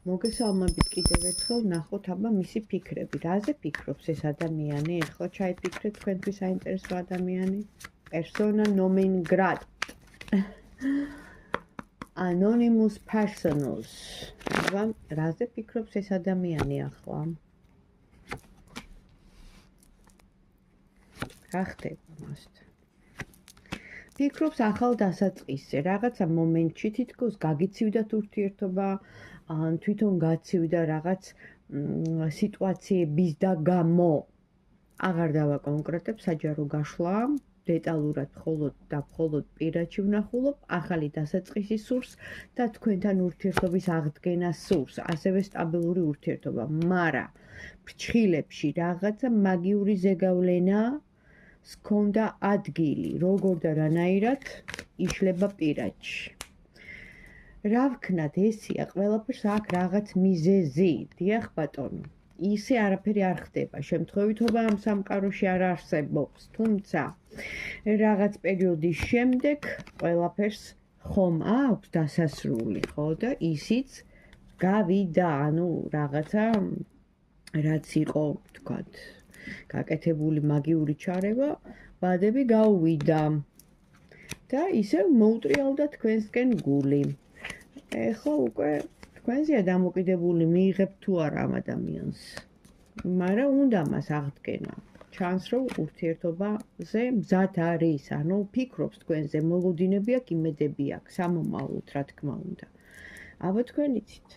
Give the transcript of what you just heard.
მოგესალმებით კიდევ ერთხელ, ნახოთ აბა მისი ფიქრები. რაზე ფიქრობს ეს ადამიანი? ეხლა ჩაიფიქრეთ თქვენთვის საინტერესო ადამიანი. Persona non grata. Anonymous personals. აბა, რაზე ფიქრობს ეს ადამიანი ახლა? რა ხდება მასთან? ფიქრობს ახალ დასაწყისზე, რაღაცა მომენტში თითქოს გაგიცივდათ ურთიერთობა, ან თვითონ გაცივდა რაღაც სიტუაციების და გამო. აღარ დავაკონკრეტებ, საჯარო გაშლა, დეტალურად მხოლოდ პირადში ვნახულობ, ახალი დასაწყისი სურს და თქვენთან ურთიერთობის აღდგენა სურს, ასევე სტაბილური ურთიერთობა, მაგრამ ფრჩხილებში რაღაცა მაგიური ზეგავლენა სქონდა ადგილი, როგორ და რანაირად იშლება პირადში. რა ვქნათ, ესია, ყველაფერს აქ რაღაც მიზეზი, დიახ ბატონო. ისე არაფერი არ ხდება, შემთხვევითობა ამ სამყაროში არ არსებობს, თუმცა რაღაც პერიოდის შემდეგ ყველაფერს ხომ აქვს დასასრული, ხო და ისიც გავიდა, ანუ რაღაცა რაც იყო, ვთქვათ, გაკეთებული მაგიური ჩარევა, ბადები გაუვიდა და ისევ მოუტრიალდა თქვენსკენ გული. ეხლა უკვე თქვენზეა დამოკიდებული მიიღებ თუ არა ამ ადამიანს. მაგრამ უნდა მას აღდგენა. ჩანს რომ ურთიერთობაზე მზად არის, ანუ ფიქრობს თქვენზე, მოლოდინები აქვს, იმედები აქვს, სამომავლოდ რა თქმა უნდა. აბა თქვენ იცით.